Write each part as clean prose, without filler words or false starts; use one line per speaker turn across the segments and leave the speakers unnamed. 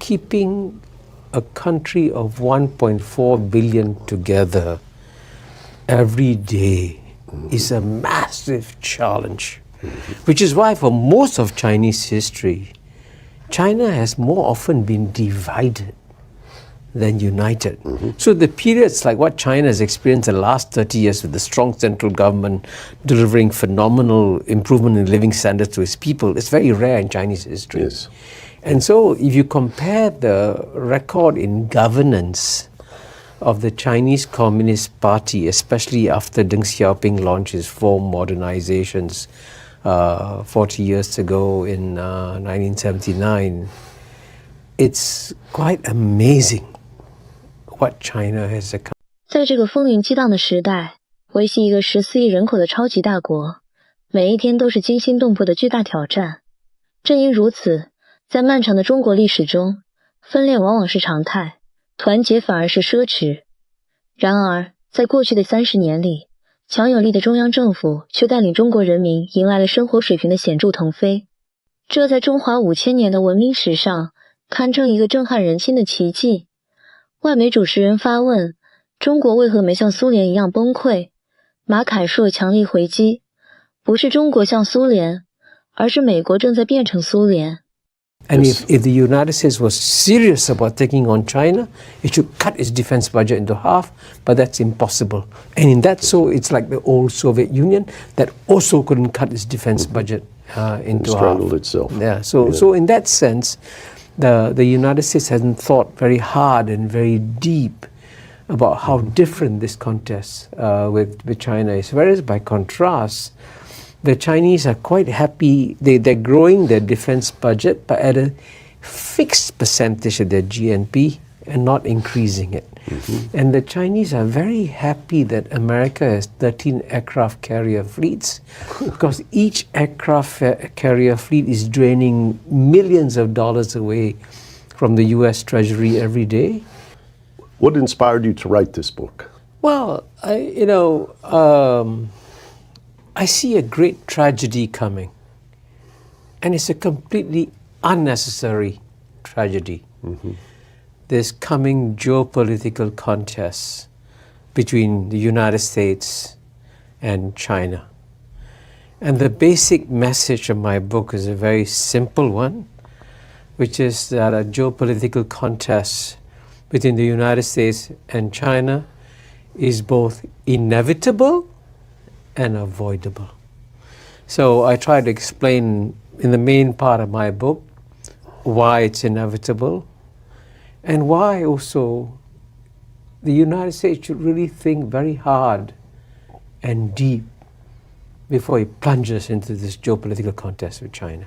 keeping a country of 1.4 billion together every day is a massive challenge, which is why for most of Chinese history, China has more often been divided than united. So the periods like what China has experienced in the last 30 years with the strong central government delivering phenomenal improvement in living standards to its people is very rare in Chinese history.
Yes.
And so if you compare the record in governance of the Chinese Communist Party, especially after Deng Xiaoping launched his 4 modernizations 40 years ago in 1979, it's quite amazing what China has accomplished.
在这个风云激荡的时代，维系一个14亿人口的超级大国，每一天都是惊心动魄的巨大挑战。正因如此，在漫长的中国历史中，分裂往往是常态，团结反而是奢侈。然而，在过去的30年里，强有力的中央政府却带领中国人民迎来了生活水平的显著腾飞，这在中华5000年的文明史上堪称一个震撼人心的奇迹。外媒主持人发问：中国为何没像苏联一样崩溃？马凯硕强力回击：不是中国像苏联，而是美国正在变成苏联。
And if the United States was serious about taking on China, it should cut its defense budget into half, but that's impossible. And in that, so it's like the old Soviet Union that also couldn't cut its defense budget into half.
Strangled itself.
Yeah. So in that sense, the United States hasn't thought very hard and very deep about how different this contest with China is. Whereas by contrast, the Chinese are quite happy. They're growing their defense budget, but at a fixed percentage of their GNP and not increasing it. And the Chinese are very happy that America has 13 aircraft carrier fleets because each aircraft carrier fleet is draining millions of dollars away from the US Treasury every day.
What inspired you to write this book?
Well, I see a great tragedy coming, and it's a completely unnecessary tragedy. This coming geopolitical contest between the United States and China. And the basic message of my book is a very simple one, which is that a geopolitical contest between the United States and China is both inevitable and avoidable. So I try to explain in the main part of my book why it's inevitable and why also the United States should really think very hard and deep before it plunges into this geopolitical contest with China.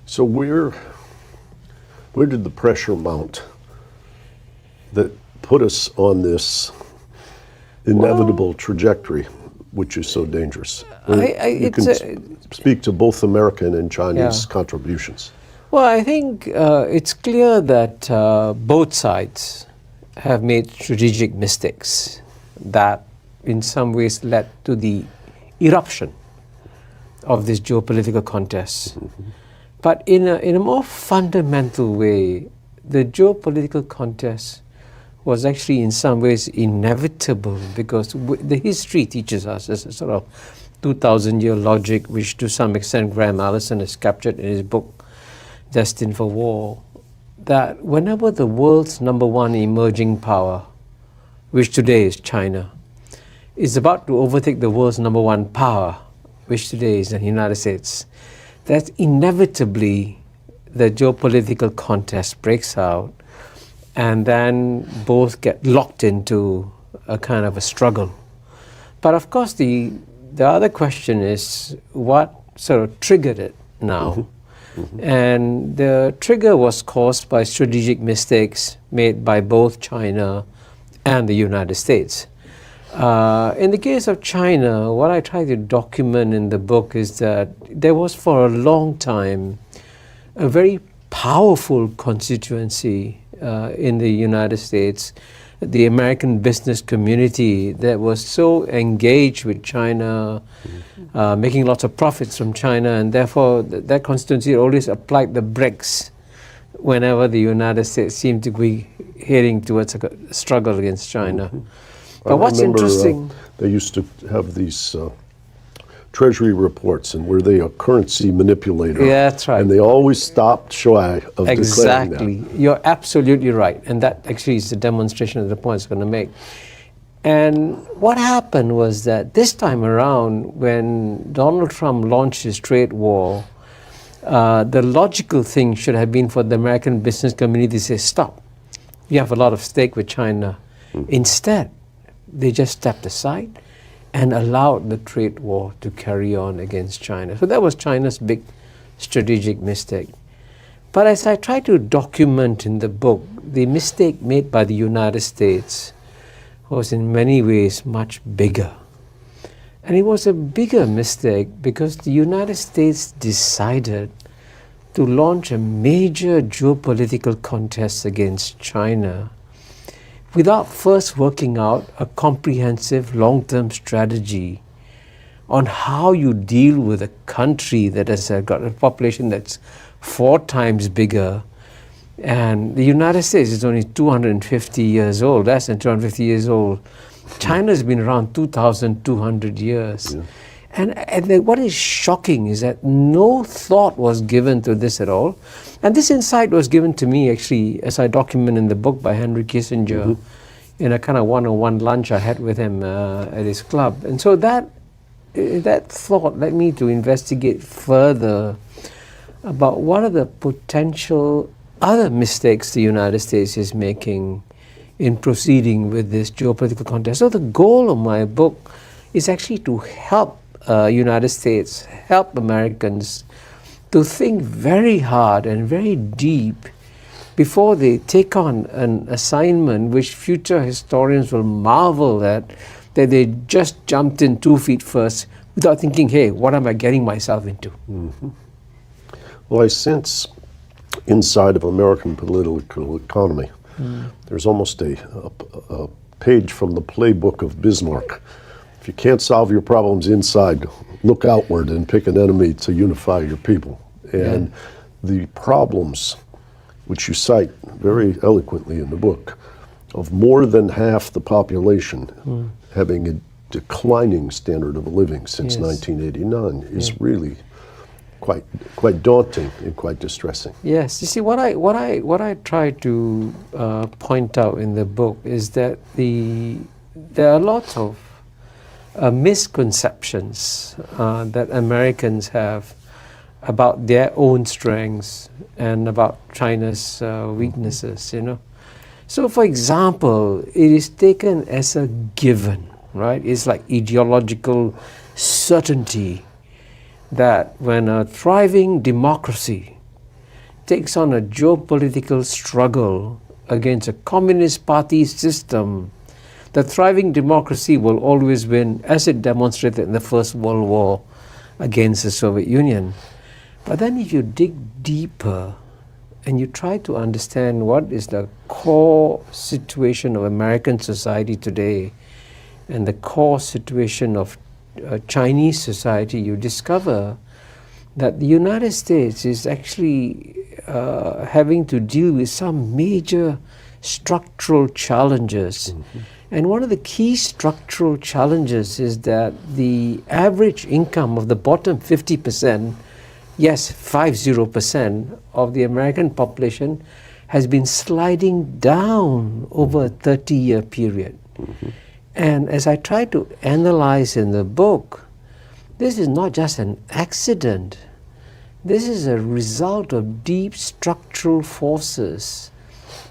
So where did the pressure mount that put us on this inevitable trajectory, which is so dangerous? You can speak to both American and Chinese contributions.
Well, I think it's clear that both sides have made strategic mistakes that in some ways led to the eruption of this geopolitical contest. But in a more fundamental way, the geopolitical contest was actually in some ways inevitable because the history teaches us, as a sort of 2,000-year logic, which to some extent Graham Allison has captured in his book, Destined for War, that whenever the world's number one emerging power, which today is China, is about to overtake the world's number one power, which today is the United States, that inevitably the geopolitical contest breaks out, and then both get locked into a kind of a struggle. But of course, the other question is what sort of triggered it now? And the trigger was caused by strategic mistakes made by both China and the United States. In the case of China, what I try to document in the book is that there was for a long time a very powerful constituency in the United States, the American business community that was so engaged with China, making lots of profits from China, and therefore that constituency always applied the brakes whenever the United States seemed to be heading towards a struggle against China. But what's interesting...
they used to have these Treasury reports, and were they a currency manipulator?
Yeah, that's right.
And they always stopped shy of declaring that.
Exactly. You're absolutely right. And that actually is the demonstration of the point I was going to make. And what happened was that this time around, when Donald Trump launched his trade war, the logical thing should have been for the American business community to say, stop. You have a lot of stake with China. Instead, they just stepped aside and allowed the trade war to carry on against China. So that was China's big strategic mistake. But as I try to document in the book, the mistake made by the United States was in many ways much bigger. And it was a bigger mistake because the United States decided to launch a major geopolitical contest against China without first working out a comprehensive long-term strategy on how you deal with a country that has got a population that's 4 times bigger. And the United States is only 250 years old, less than 250 years old. China's been around 2,200 years. Yeah. And what is shocking is that no thought was given to this at all. And this insight was given to me, actually, as I document in the book by Henry Kissinger, in a kind of one-on-one lunch I had with him at his club. And so that thought led me to investigate further about what are the potential other mistakes the United States is making in proceeding with this geopolitical contest. So the goal of my book is actually to help United States, help Americans to think very hard and very deep before they take on an assignment which future historians will marvel at, that they just jumped in 2 feet first without thinking, hey, what am I getting myself into?
Well, I sense inside of American political economy, there's almost a page from the playbook of Bismarck. If you can't solve your problems inside, look outward and pick an enemy to unify your people. And the problems, which you cite very eloquently in the book, of more than half the population having a declining standard of living since 1989 is really quite daunting and quite distressing.
Yes, you see, what I try to point out in the book is that there are lots of misconceptions that Americans have about their own strengths and about China's weaknesses, you know. So, for example, it is taken as a given, right? It's like ideological certainty that when a thriving democracy takes on a geopolitical struggle against a communist party system, the thriving democracy will always win, as it demonstrated in the First World War against the Soviet Union. But then if you dig deeper and you try to understand what is the core situation of American society today and the core situation of Chinese society, you discover that the United States is actually having to deal with some major structural challenges. And one of the key structural challenges is that the average income of the bottom 50%, yes, 50% of the American population has been sliding down over a 30-year period. And as I try to analyze in the book, this is not just an accident. This is a result of deep structural forces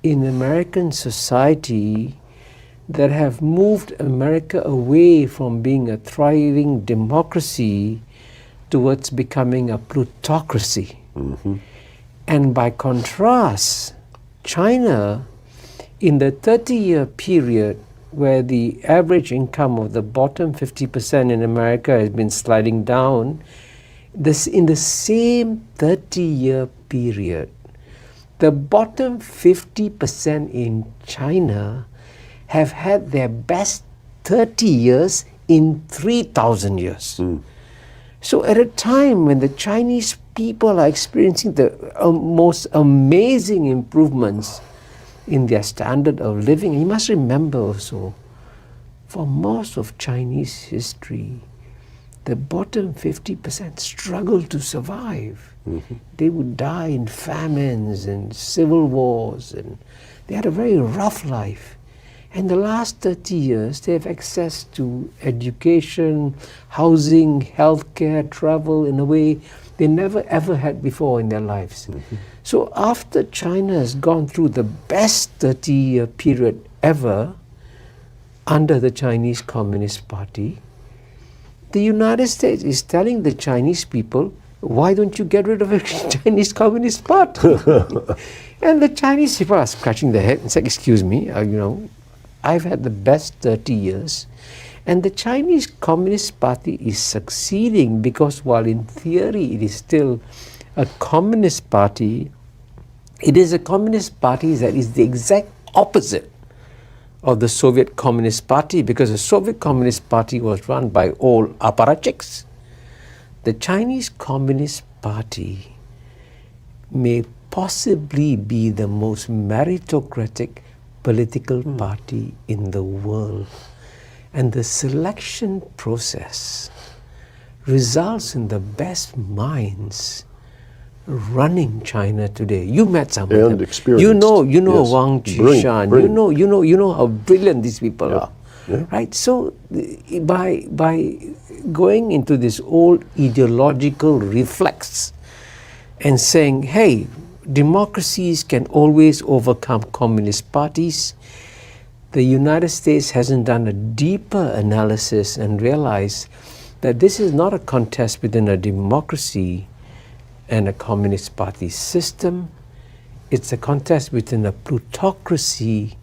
in American society that have moved America away from being a thriving democracy towards becoming a plutocracy. And by contrast, China, in the 30-year period where the average income of the bottom 50% in America has been sliding down, in the same 30-year period, the bottom 50% in China have had their best 30 years in 3,000 years. So at a time when the Chinese people are experiencing the most amazing improvements in their standard of living. And you must remember also, for most of Chinese history, the bottom 50% struggled to survive. Mm-hmm. They would die in famines and civil wars, and they had a very rough life. And the last 30 years, they have access to education, housing, healthcare, travel in a way they never ever had before in their lives. Mm-hmm. So after China has gone through the best 30-year period ever under the Chinese Communist Party, the United States is telling the Chinese people, why don't you get rid of the Chinese Communist Party? And the Chinese people are scratching their head and saying, excuse me, I've had the best 30 years. And the Chinese Communist Party is succeeding because while in theory it is still a communist party, it is a communist party that is the exact opposite of the Soviet Communist Party, because the Soviet Communist Party was run by old apparatchiks. The Chinese Communist Party may possibly be the most meritocratic political party in the world. And the selection process results in the best minds running China today. You met some of them.
Experienced.
You know
Yes.
Wang Qishan.
Brilliant.
You know how brilliant these people are.
Yeah.
Right? So by going into this old ideological reflex and saying, hey, democracies can always overcome communist parties, the United States hasn't done a deeper analysis and realized that this is not a contest within a democracy and a communist party system. It's a contest within a plutocracy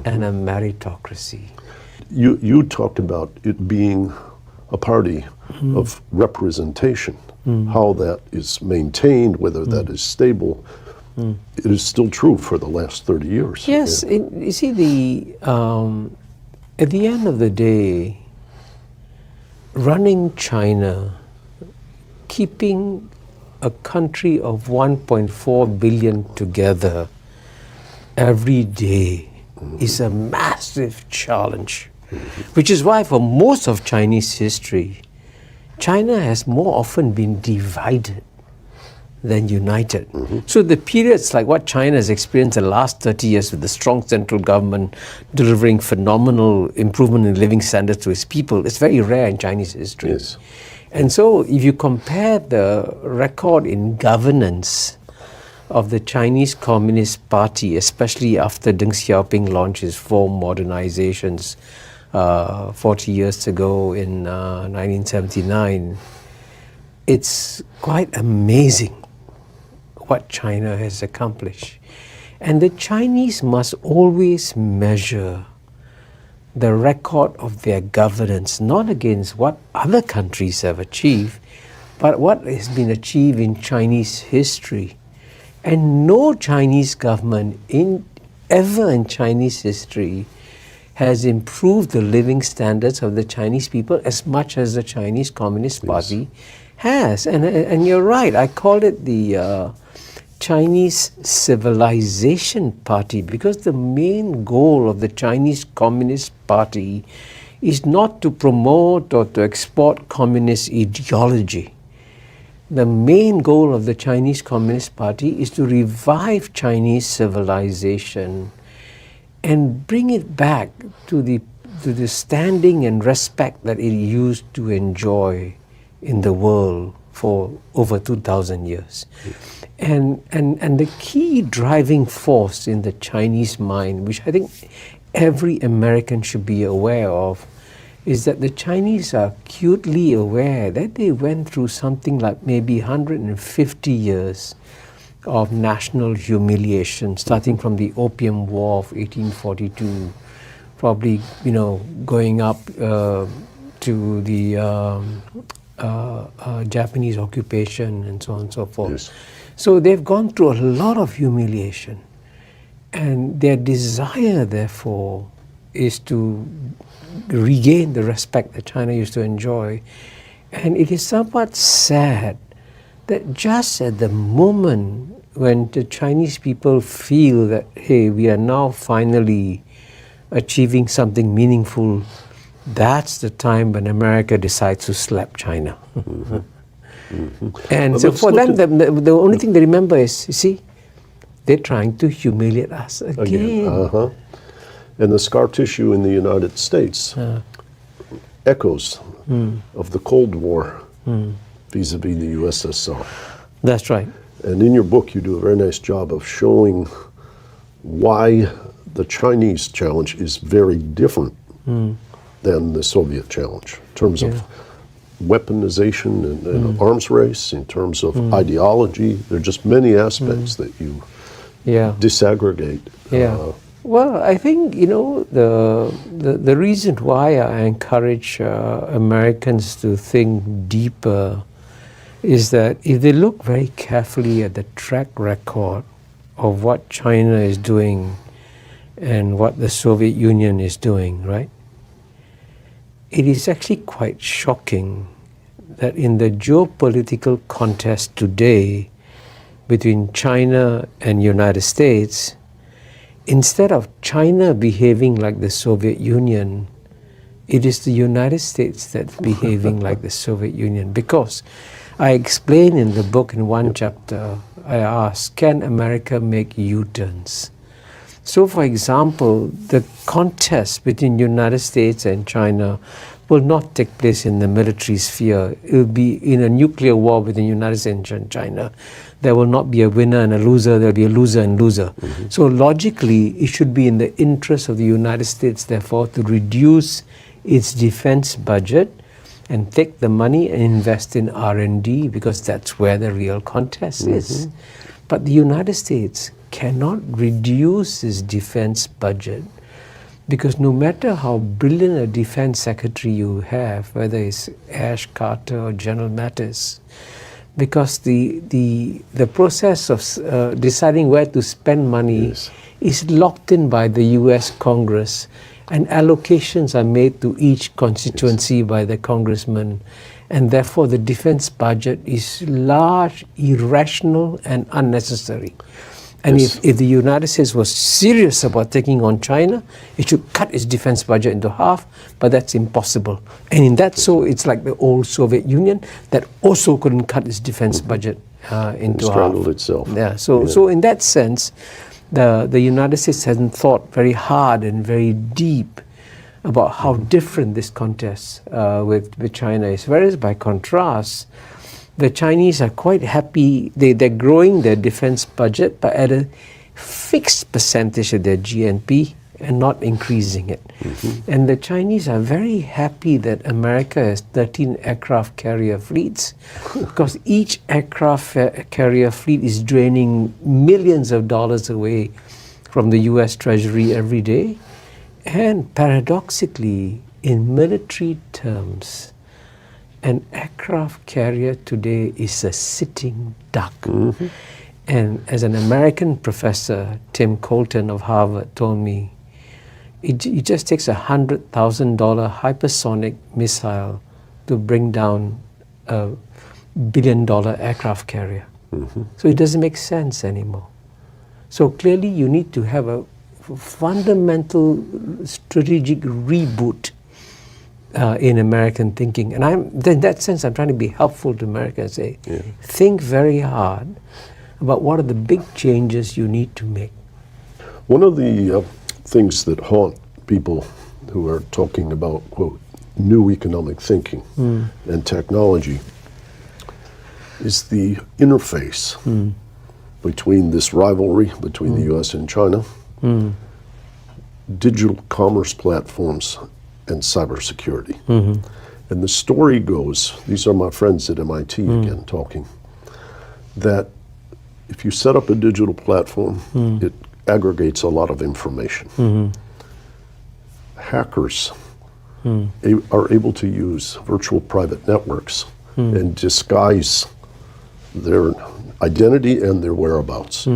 and a meritocracy.
You talked about it being a party of representation, how that is maintained, whether that is stable. It is still true for the last 30 years.
Yes, you see, at the end of the day, running China, keeping a country of 1.4 billion together every day is a massive challenge, which is why for most of Chinese history, China has more often been divided than united. So the periods like what China has experienced the last 30 years with the strong central government delivering phenomenal improvement in living standards to its people, it's very rare in Chinese history.
Yes.
And so if you compare the record in governance of the Chinese Communist Party, especially after Deng Xiaoping launched his 4 modernizations 40 years ago in 1979, it's quite amazing what China has accomplished. And the Chinese must always measure the record of their governance not against what other countries have achieved, but what has been achieved in Chinese history. And no Chinese government ever in Chinese history has improved the living standards of the Chinese people as much as the Chinese Communist Party has. And you're right, I call it the Chinese Civilization Party, because the main goal of the Chinese Communist Party is not to promote or to export communist ideology. The main goal of the Chinese Communist Party is to revive Chinese civilization and bring it back to the standing and respect that it used to enjoy in the world for over 2,000 years. And the key driving force in the Chinese mind, which I think every American should be aware of, is that the Chinese are acutely aware that they went through something like maybe 150 years of national humiliation, starting from the Opium War of 1842, probably, going up to the Japanese occupation and so on and so forth.
Yes.
So they've gone through a lot of humiliation, and their desire, therefore, is to regain the respect that China used to enjoy. And it is somewhat sad that just at the moment when the Chinese people feel that, hey, we are now finally achieving something meaningful, that's the time when America decides to slap China. Mm-hmm. Mm-hmm. And well, so for them, the only thing they remember is, you see, they're trying to humiliate us again.
Uh-huh. And the scar tissue in the United States echoes of the Cold War vis-a-vis the USSR.
That's right.
And in your book, you do a very nice job of showing why the Chinese challenge is very different than the Soviet challenge in terms of weaponization and arms race, in terms of ideology. There are just many aspects that you disaggregate.
Well, I think, the reason why I encourage Americans to think deeper is that if they look very carefully at the track record of what China is doing and what the Soviet Union is doing, right? It is actually quite shocking that in the geopolitical contest today between China and United States, instead of China behaving like the Soviet Union, it is the United States that's behaving like the Soviet Union. Because I explain in the book in one chapter, I ask, can America make U-turns? So, for example, the contest between United States and China will not take place in the military sphere. It will be in a nuclear war between the United States and China. There will not be a winner and a loser, there will be a loser and loser. So logically, it should be in the interest of the United States, therefore, to reduce its defense budget and take the money and invest in R&D, because that's where the real contest is. But the United States cannot reduce its defense budget, because no matter how brilliant a defense secretary you have, whether it's Ash Carter or General Mattis, because the process of deciding where to spend money is locked in by the US Congress, and allocations are made to each constituency by the congressman, and therefore the defense budget is large, irrational, and unnecessary. And if the United States was serious about taking on China, it should cut its defense budget into half, but that's impossible. And in that, so it's like the old Soviet Union that also couldn't cut its defense budget into half.
Strangled itself.
So in that sense, the United States hasn't thought very hard and very deep about how different this contest with China is. Whereas by contrast, the Chinese are quite happy. They're growing their defense budget, but at a fixed percentage of their GNP and not increasing it. And the Chinese are very happy that America has 13 aircraft carrier fleets, because each aircraft carrier fleet is draining millions of dollars away from the US Treasury every day. And paradoxically, in military terms, an aircraft carrier today is a sitting duck. And as an American professor, Tim Colton of Harvard, told me, it just takes $100,000 hypersonic missile to bring down a $1 billion aircraft carrier. So it doesn't make sense anymore. So clearly you need to have a fundamental strategic reboot in American thinking. And in that sense, I'm trying to be helpful to America and say, think very hard about what are the big changes you need to make.
One of the things that haunt people who are talking about, quote, new economic thinking and technology is the interface between this rivalry between the US and China, digital commerce platforms, and cybersecurity. And the story goes, these are my friends at MIT again talking, that if you set up a digital platform, it aggregates a lot of information. Hackers are able to use virtual private networks and disguise their identity and their whereabouts.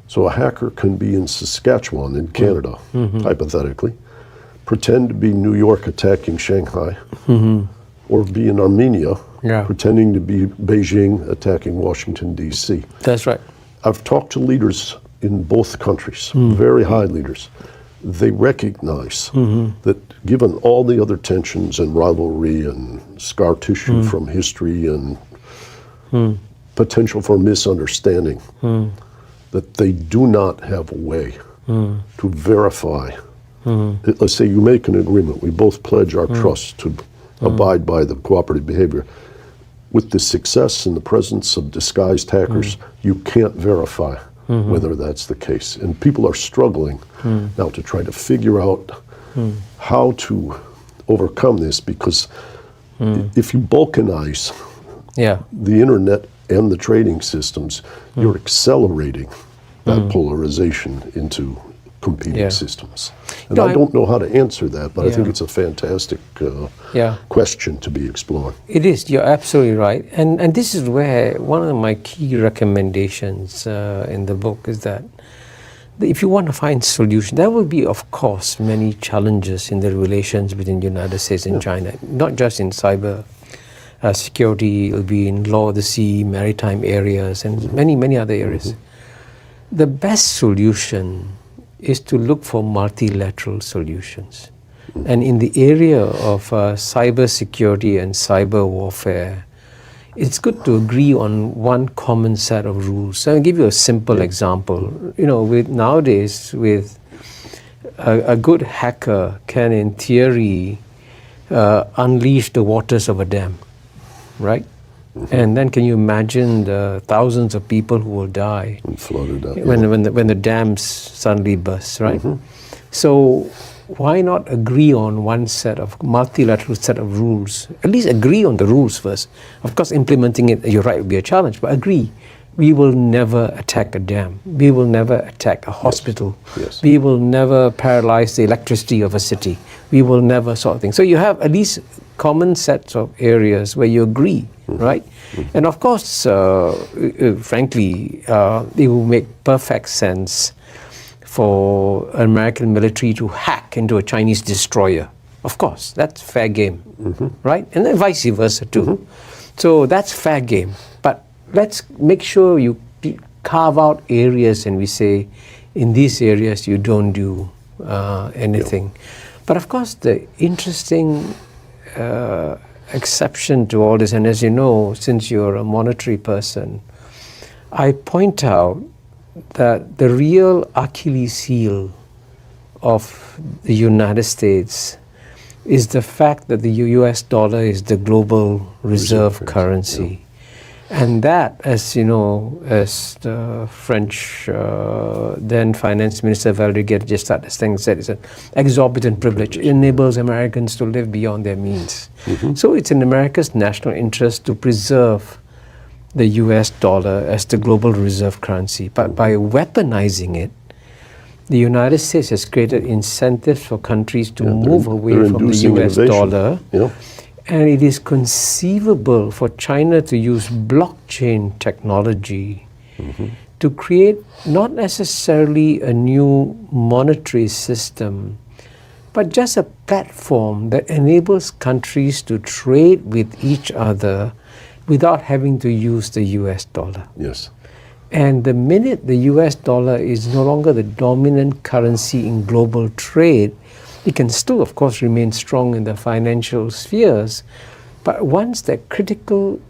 So a hacker can be in Saskatchewan in Canada, hypothetically, pretend to be New York attacking Shanghai, or be in Armenia
Yeah.
pretending to be Beijing attacking Washington, D.C.
That's right.
I've talked to leaders in both countries, very high leaders. They recognize that given all the other tensions and rivalry and scar tissue from history and potential for misunderstanding, that they do not have a way to verify. Let's say you make an agreement, we both pledge our trust to abide by the cooperative behavior. With the success and the presence of disguised hackers, you can't verify whether that's the case. And people are struggling now to try to figure out how to overcome this, because if you balkanize the internet and the trading systems, you're accelerating that polarization into competing systems. And I don't know how to answer that, but I think it's a fantastic question to be explored.
It is. You're absolutely right. And this is where one of my key recommendations in the book is that if you want to find solution, there will be, of course, many challenges in the relations between the United States and China, not just in cyber security, it will be in law of the sea, maritime areas, and many, many other areas. The best solution is to look for multilateral solutions. And in the area of cyber security and cyber warfare, it's good to agree on one common set of rules. So I'll give you a simple example. You know, nowadays, with a good hacker can, in theory, unleash the waters of a dam, right? And then can you imagine the thousands of people who will die
Flooded up,
when the dams suddenly burst, right? So why not agree on one set of multilateral set of rules? At least agree on the rules first. Of course, implementing it, you're right, will be a challenge, but agree. We will never attack a dam. We will never attack a hospital.
Yes.
We will never paralyze the electricity of a city. We will never sort of thing. So you have at least common sets of areas where you agree, right? And of course, frankly, it will make perfect sense for an American military to hack into a Chinese destroyer. Of course, that's fair game, right? And then vice versa too. So that's fair game. But let's make sure you carve out areas and we say, in these areas you don't do anything. But of course, the interesting exception to all this, and as you know, since you're a monetary person, I point out that the real Achilles heel of the United States is the fact that the US dollar is the global reserve currency. And that, as you know, as the French then Finance Minister Valéry Giscard d'Estaing said, it's an exorbitant privilege. It enables Americans to live beyond their means. So it's in America's national interest to preserve the US dollar as the global reserve currency. But by weaponizing it, the United States has created incentives for countries to move away from the US dollar. And it is conceivable for China to use blockchain technology to create not necessarily a new monetary system, but just a platform that enables countries to trade with each other without having to use the US dollar.
Yes.
And the minute the US dollar is no longer the dominant currency in global trade, it can still, of course, remain strong in the financial spheres, but once that critical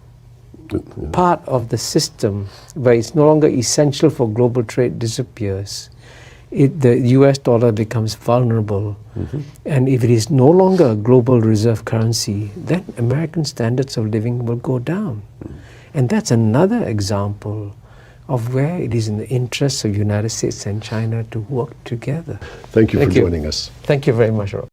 part of the system where it's no longer essential for global trade disappears, the US dollar becomes vulnerable. And if it is no longer a global reserve currency, then American standards of living will go down. And that's another example of where it is in the interests of the United States and China to work together.
Thank you for joining us.
Thank you very much, Rob.